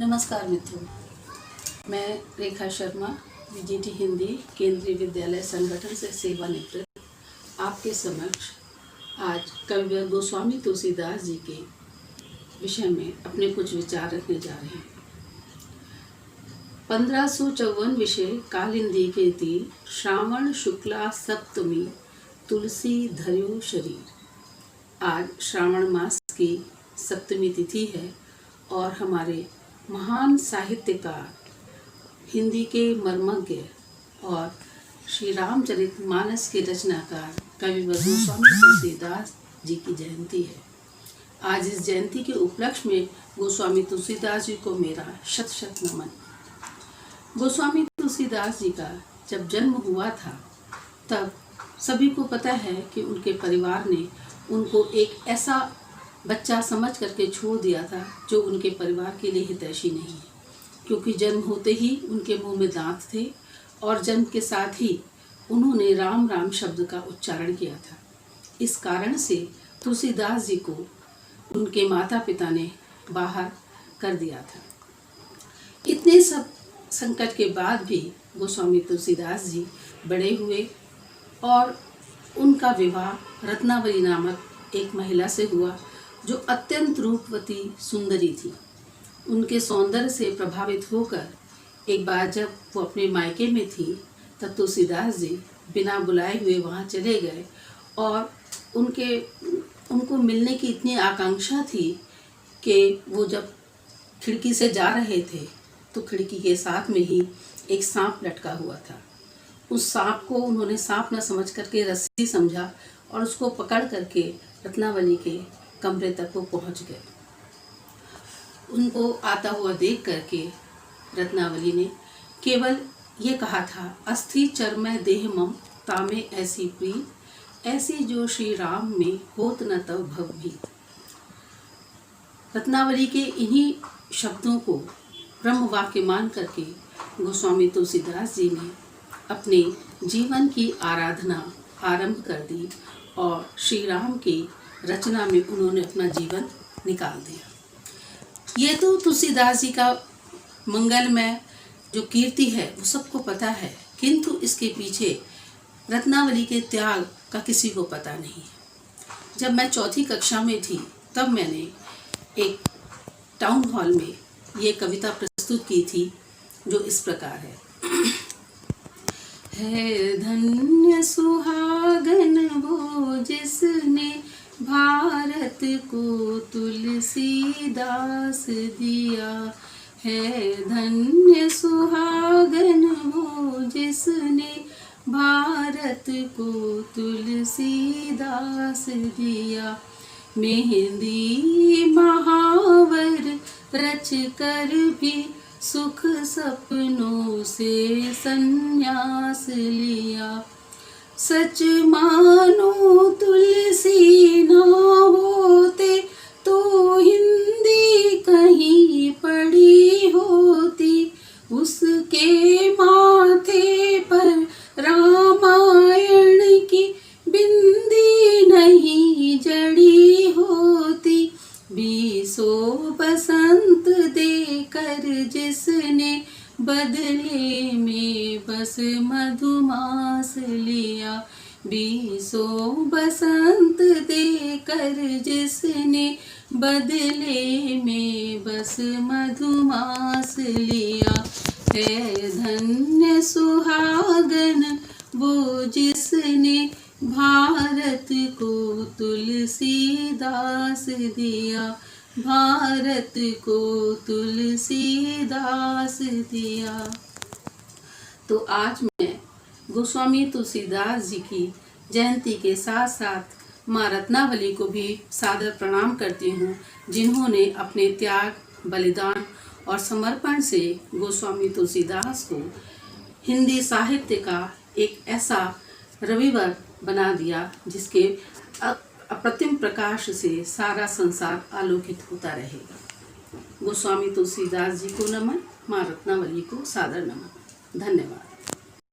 नमस्कार मित्रों, मैं रेखा शर्मा वीजीटी हिंदी केंद्रीय विद्यालय संगठन से सेवानिवृत्त आपके समक्ष आज कविवर गोस्वामी तुलसीदास जी के विषय में अपने कुछ विचार रखने जा रहे हैं। 1554 विषय कालिंदी के तीर, श्रावण शुक्ला सप्तमी तुलसी धर्यो शरीर। आज श्रावण मास की सप्तमी तिथि है और हमारे महान साहित्यकार, हिंदी के मर्मज्ञ और श्री रामचरित मानस के रचनाकार कविवर गोस्वामी तुलसीदास जी की जयंती है। आज इस जयंती के उपलक्ष्य में गोस्वामी तुलसीदास जी को मेरा शत शत नमन। गोस्वामी तुलसीदास जी का जब जन्म हुआ था तब सभी को पता है कि उनके परिवार ने उनको एक ऐसा बच्चा समझ करके छोड़ दिया था जो उनके परिवार के लिए हितैषी नहीं है, क्योंकि जन्म होते ही उनके मुंह में दांत थे और जन्म के साथ ही उन्होंने राम राम शब्द का उच्चारण किया था। इस कारण से तुलसीदास जी को उनके माता पिता ने बाहर कर दिया था। इतने सब संकट के बाद भी गोस्वामी तुलसीदास जी बड़े हुए और उनका विवाह रत्नावली नामक एक महिला से हुआ जो अत्यंत रूपवती सुंदरी थी। उनके सौंदर्य से प्रभावित होकर एक बार जब वो अपने मायके में थी तब तुलसीदास जी बिना बुलाए हुए वहाँ चले गए और उनको मिलने की इतनी आकांक्षा थी कि वो जब खिड़की से जा रहे थे तो खिड़की के साथ में ही एक सांप लटका हुआ था। उस सांप को उन्होंने सांप न समझ करके रस्सी समझा और उसको पकड़ करके रत्नावली के कमरे तक वो पहुंच गए। उनको आता हुआ देख करके रत्नावली ने केवल ये कहा था, अस्थि चर्मय देह मम तामे ऐसी प्रीत, ऐसी जो श्री राम में होत न तव भव भीत। रत्नावली के इन्हीं शब्दों को ब्रह्म वाक्य मान करके गोस्वामी तुलसीदास जी ने अपने जीवन की आराधना आरंभ कर दी और श्री राम की रचना में उन्होंने अपना जीवन निकाल दिया। ये तो तुलसीदास जी का मंगलमय जो कीर्ति है वो सबको पता है, किंतु इसके पीछे रत्नावली के त्याग का किसी को पता नहीं है। जब मैं चौथी कक्षा में थी तब मैंने एक टाउन हॉल में ये कविता प्रस्तुत की थी जो इस प्रकार है धन्य सुहागन वो जिसने भारत को तुलसीदास दिया, है धन्य सुहागन वो जिसने भारत को तुलसीदास दिया। मेहंदी महावर रच कर भी सुख सपनों से संन्यास लिया। सच मानो तुलसी ना होते तो हिंदी कहीं पड़ी होती, उसके माथे पर रामायण की बिंदी नहीं जड़ी होती। बीसों बसंत देकर जिसने बदले में बस मधुमास लिया, बीसों बसंत देकर जिसने बदले में बस मधुमास लिया। है धन्य सुहागन वो जिसने भारत को तुलसीदास दिया, भारत को तुलसीदास दिया। तो आज मैं गोस्वामी तुलसीदास जी की जयंती के साथ साथ माँ रत्नावली को भी सादर प्रणाम करती हूँ, जिन्होंने अपने त्याग, बलिदान और समर्पण से गोस्वामी तुलसीदास को हिंदी साहित्य का एक ऐसा रविवर बना दिया जिसके अप्रतिम प्रकाश से सारा संसार आलोकित होता रहेगा। गोस्वामी तुलसीदास जी को नमन, माँ रत्नावली को सादर नमन। धन्यवाद।